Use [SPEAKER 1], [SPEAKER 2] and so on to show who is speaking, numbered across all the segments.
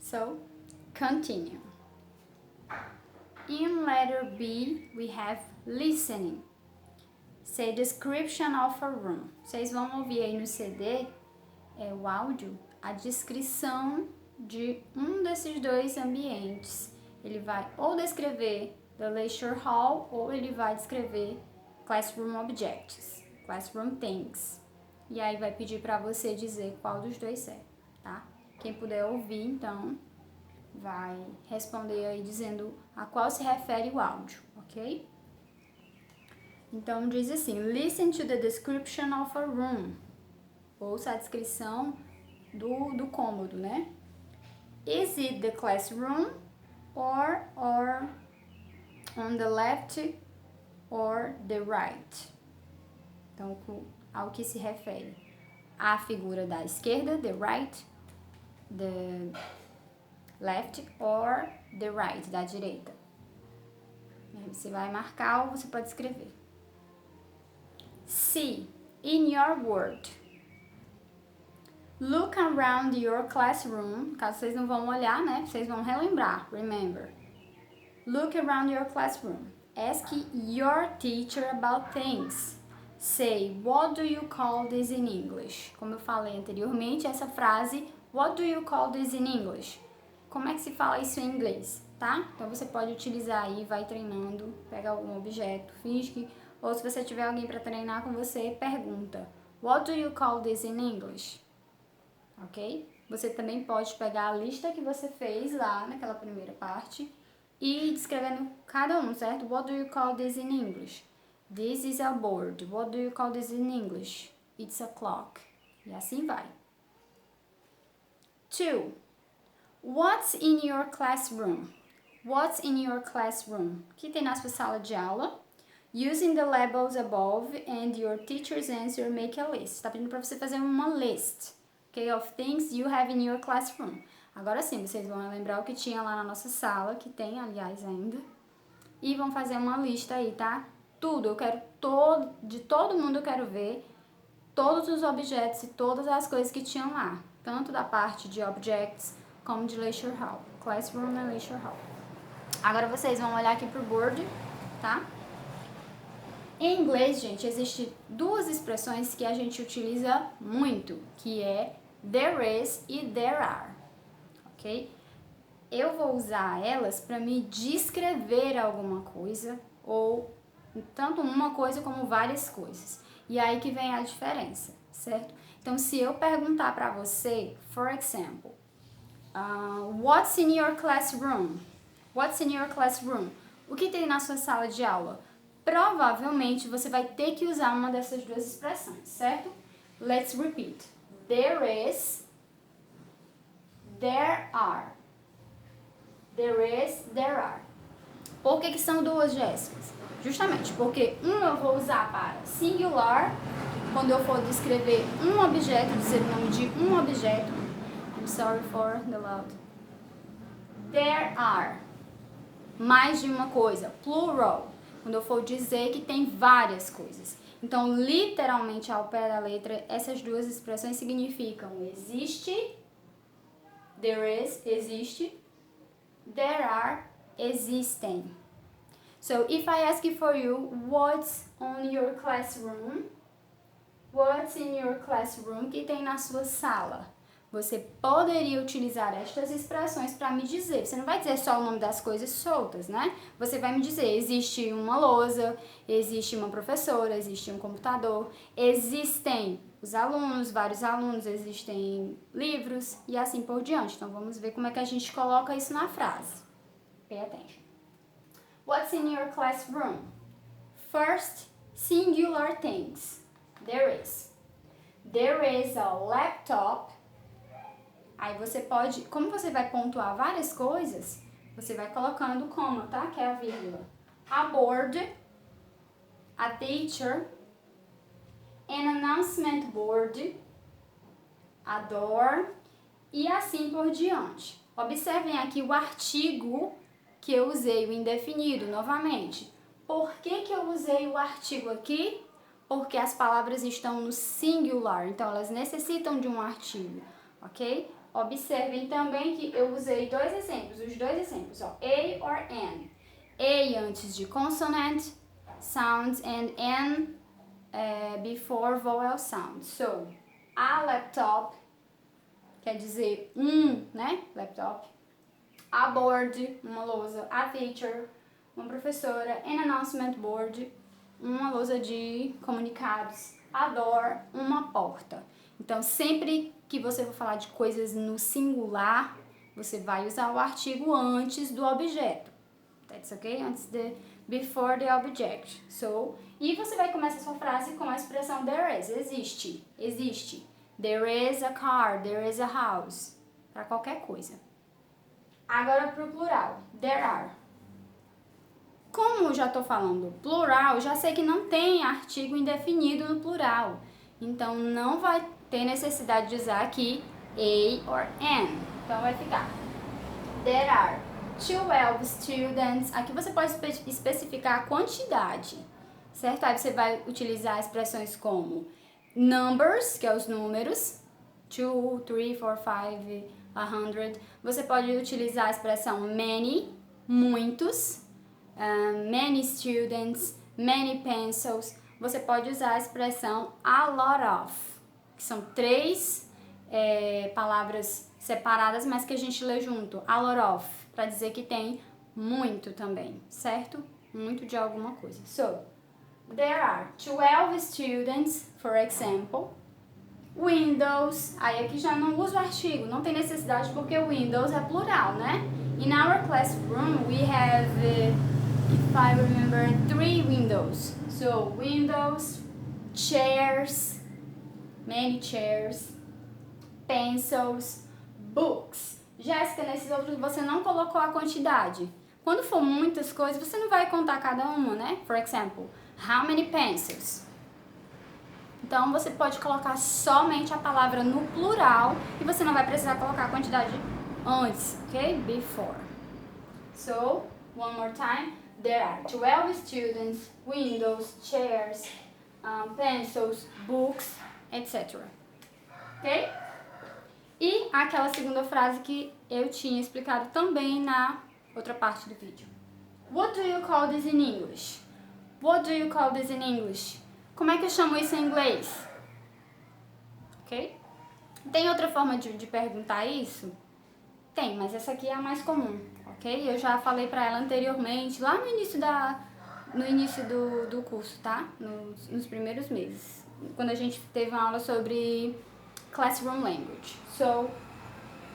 [SPEAKER 1] So, continue. In letter B, we have listening. Say description of a room. Vocês vão ouvir aí no CD, o áudio, a descrição de um desses dois ambientes. Ele vai ou descrever the lecture hall ou ele vai descrever classroom objects, classroom things. E aí vai pedir para você dizer qual dos dois é, tá? Quem puder ouvir, então, vai responder aí dizendo a qual se refere o áudio, ok? Então, diz assim, listen to the description of a room. Ouça a descrição do cômodo, né? Is it the classroom or on the left or the right? Então, ao que se refere? A figura da esquerda, the right, the left or the right, da direita. Você vai marcar ou você pode escrever. C. In your word. Look around your classroom. Caso vocês não vão olhar, né? Vocês vão relembrar. Remember. Look around your classroom. Ask your teacher about things. Say, what do you call this in English? Como eu falei anteriormente, essa frase, what do you call this in English? Como é que se fala isso em inglês, tá? Então você pode utilizar aí, vai treinando, pega algum objeto, finge que, ou se você tiver alguém para treinar com você, pergunta, what do you call this in English? Ok? Você também pode pegar a lista que você fez lá naquela primeira parte e ir descrevendo cada um, certo? What do you call this in English? This is a board. What do you call this in English? It's a clock. E assim vai. 2. What's in your classroom? What's in your classroom? O que tem na sua sala de aula? Using the labels above and your teacher's answer, make a list. Está pedindo para você fazer uma list, okay, of things you have in your classroom. Agora sim, vocês vão lembrar o que tinha lá na nossa sala, que tem, aliás, ainda. E vão fazer uma lista aí, tá? Tudo, eu quero de todo mundo eu quero ver todos os objetos e todas as coisas que tinham lá. Tanto da parte de objects como de lecture hall. Classroom e lecture hall. Agora vocês vão olhar aqui pro board, tá? Em inglês, gente, existem duas expressões que a gente utiliza muito, que é there is e there are, ok? Eu vou usar elas para me descrever alguma coisa, ou tanto uma coisa como várias coisas. E aí que vem a diferença, certo? Então, se eu perguntar para você, for example, what's in your classroom? What's in your classroom? O que tem na sua sala de aula? Provavelmente você vai ter que usar uma dessas duas expressões, certo? Let's repeat. There is, there are. There is, there are. Por que são duas, Jéssicas? Justamente porque eu vou usar para singular, quando eu for descrever um objeto, dizer o nome de um objeto. I'm sorry for the loud. There are. Mais de uma coisa. Plural. Quando eu for dizer que tem várias coisas. Então, literalmente, ao pé da letra, essas duas expressões significam existe, there is, existe, there are, existem. So, if I ask for you, what's on your classroom? What's in your classroom? O que tem na sua sala? Você poderia utilizar estas expressões para me dizer. Você não vai dizer só o nome das coisas soltas, né? Você vai me dizer, existe uma lousa, existe uma professora, existe um computador, existem os alunos, vários alunos, existem livros e assim por diante. Então, vamos ver como é que a gente coloca isso na frase. Pay attention. What's in your classroom? First, singular things. There is. There is a laptop. Aí você pode, como você vai pontuar várias coisas, você vai colocando coma, tá? Que é a vírgula. A board, a teacher, an announcement board, a door e assim por diante. Observem aqui o artigo que eu usei, o indefinido, novamente. Por que eu usei o artigo aqui? Porque as palavras estão no singular, então elas necessitam de um artigo, ok? Observem também que eu usei dois exemplos, os dois exemplos, ó, A or N. A antes de consonant sounds and N before vowel sounds. So, a laptop quer dizer né, laptop. A board, uma lousa. A teacher, uma professora. An announcement board, uma lousa de comunicados. A door, uma porta. Então, sempre que você for falar de coisas no singular, você vai usar o artigo antes do objeto. That's okay? Antes de before the object. So, e você vai começar a sua frase com a expressão there is, existe, existe. There is a car, there is a house. Para qualquer coisa. Agora para o plural, there are. Como já estou falando plural, já sei que não tem artigo indefinido no plural. Então, não vai ter necessidade de usar aqui a or an. Então, vai ficar there are 12 students. Aqui você pode especificar a quantidade, certo? Aí você vai utilizar expressões como numbers, que é os números, 2, 3, 4, 5, 100. Você pode utilizar a expressão many, muitos, many students, many pencils. Você pode usar a expressão a lot of, que são três palavras separadas, mas que a gente lê junto, a lot of, para dizer que tem muito também, certo? Muito de alguma coisa. So, there are 12 students, for example. Windows, aí aqui já não uso o artigo, não tem necessidade porque Windows é plural, né? In our classroom we have, if I remember, 3 windows. So, windows, chairs, many chairs, pencils, books. Jéssica, nesses outros você não colocou a quantidade. Quando for muitas coisas, você não vai contar cada uma, né? For example, how many pencils? Então, você pode colocar somente a palavra no plural e você não vai precisar colocar a quantidade antes, ok? Before. So, one more time. There are 12 students, windows, chairs, pencils, books, etc. Ok? E aquela segunda frase que eu tinha explicado também na outra parte do vídeo. What do you call this in English? What do you call this in English? Como é que eu chamo isso em inglês? Ok? Tem outra forma de perguntar isso? Tem, mas essa aqui é a mais comum, ok? Eu já falei pra ela anteriormente, lá no início do curso, tá? Nos primeiros meses, quando a gente teve uma aula sobre Classroom Language. So,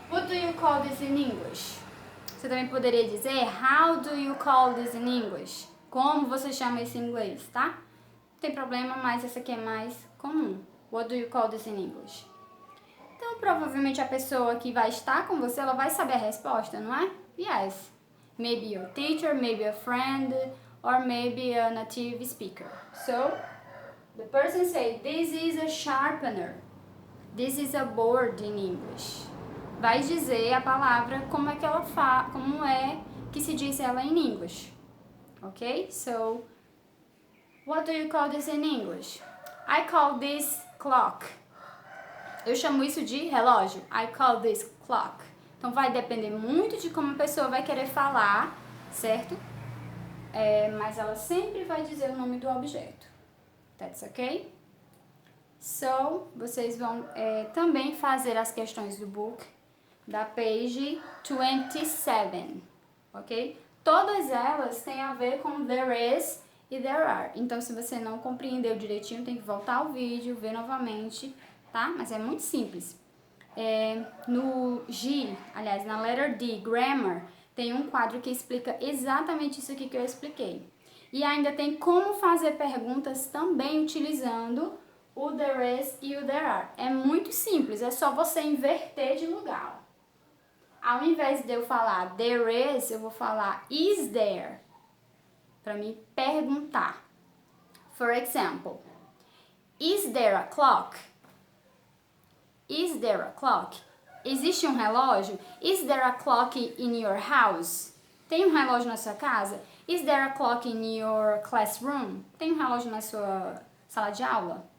[SPEAKER 1] what do you call this in English? Você também poderia dizer, how do you call this in English? Como você chama isso em inglês, tá? Não tem problema, mas essa aqui é mais comum. What do you call this in English? Então, provavelmente a pessoa que vai estar com você, ela vai saber a resposta, não é? Yes. Maybe your teacher, maybe a friend, or maybe a native speaker. So, the person say, this is a sharpener. This is a board in English. Vai dizer a palavra como é que ela como é que se diz ela em English. Ok? So, what do you call this in English? I call this clock. Eu chamo isso de relógio. I call this clock. Então, vai depender muito de como a pessoa vai querer falar, certo? Mas ela sempre vai dizer o nome do objeto. That's okay? So, vocês vão também fazer as questões do book da page 27, ok? Todas elas têm a ver com there is e there are. Então, se você não compreendeu direitinho, tem que voltar ao vídeo, ver novamente, tá? Mas é muito simples. No G, aliás, na letter D, Grammar, tem um quadro que explica exatamente isso aqui que eu expliquei. E ainda tem como fazer perguntas também utilizando o there is e o there are. É muito simples, é só você inverter de lugar. Ao invés de eu falar there is, eu vou falar is there, para me perguntar. For example, is there a clock? Is there a clock? Existe um relógio? Is there a clock in your house? Tem um relógio na sua casa? Is there a clock in your classroom? Tem um relógio na sua sala de aula?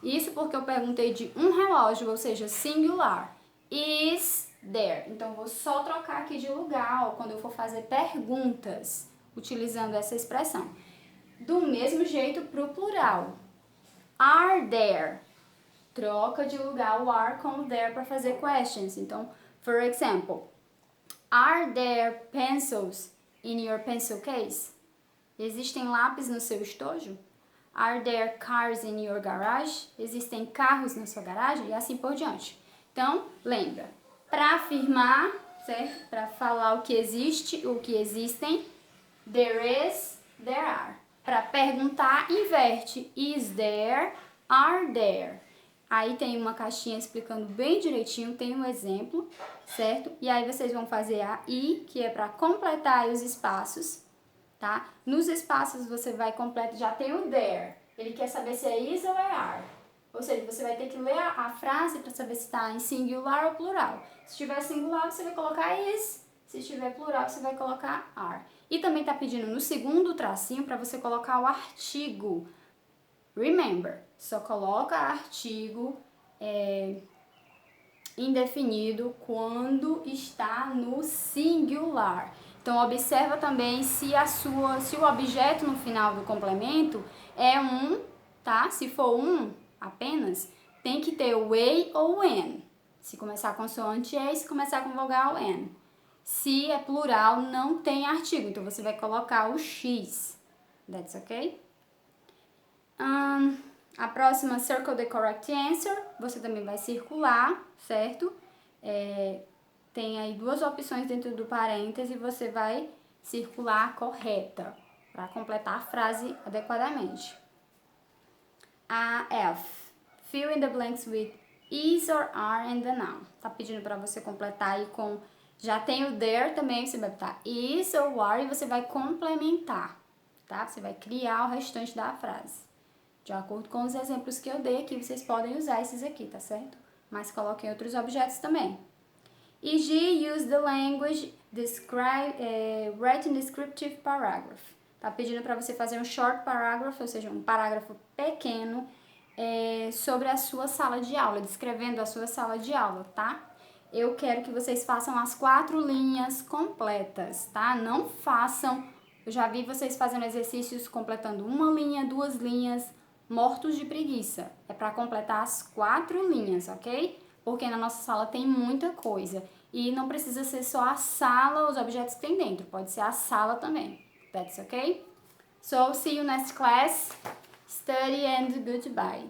[SPEAKER 1] Isso porque eu perguntei de um relógio, ou seja, singular. is there. Então, eu vou só trocar aqui de lugar, ó, quando eu for fazer perguntas, utilizando essa expressão. Do mesmo jeito para o plural. Are there? Troca de lugar o are com o there para fazer questions. Então, for example, are there pencils in your pencil case? Existem lápis no seu estojo? Are there cars in your garage? Existem carros na sua garagem? E assim por diante. Então, lembra, para afirmar, certo? Para falar o que existe, o que existem, there is, there are. Para perguntar, inverte. Is there, are there. Aí tem uma caixinha explicando bem direitinho, tem um exemplo, certo? E aí vocês vão fazer a I, que é para completar os espaços, tá? Nos espaços você vai completar, já tem o there. Ele quer saber se é is ou é are. Ou seja, você vai ter que ler a frase para saber se está em singular ou plural. Se estiver singular, você vai colocar is. Se estiver plural, você vai colocar are. E também está pedindo no segundo tracinho para você colocar o artigo. Remember, só coloca artigo indefinido quando está no singular. Então, observa também se o objeto no final do complemento é um, tá? Se for um apenas, tem que ter o a ou o n. Se começar com consoante e, se começar com vogal n. Se é plural, não tem artigo, então você vai colocar o x. That's okay? A próxima, circle the correct answer, você também vai circular, certo? Tem aí duas opções dentro do parêntese e você vai circular a correta para completar a frase adequadamente. A F, fill in the blanks with is or are and the noun. Tá pedindo para você completar aí com, já tem o there também, você vai botar is ou are e você vai complementar, tá? Você vai criar o restante da frase. De acordo com os exemplos que eu dei aqui, vocês podem usar esses aqui, tá certo? Mas coloquem outros objetos também. E G, use the language, write in descriptive paragraph. Tá pedindo para você fazer um short paragraph, ou seja, um parágrafo pequeno sobre a sua sala de aula, descrevendo a sua sala de aula, tá? Eu quero que vocês façam as 4 linhas completas, tá? Não façam, eu já vi vocês fazendo exercícios completando uma linha, 2 linhas, mortos de preguiça. É para completar as 4 linhas, ok? Porque na nossa sala tem muita coisa. E não precisa ser só a sala, os objetos que tem dentro. Pode ser a sala também. That's okay? So, see you next class. Study and goodbye.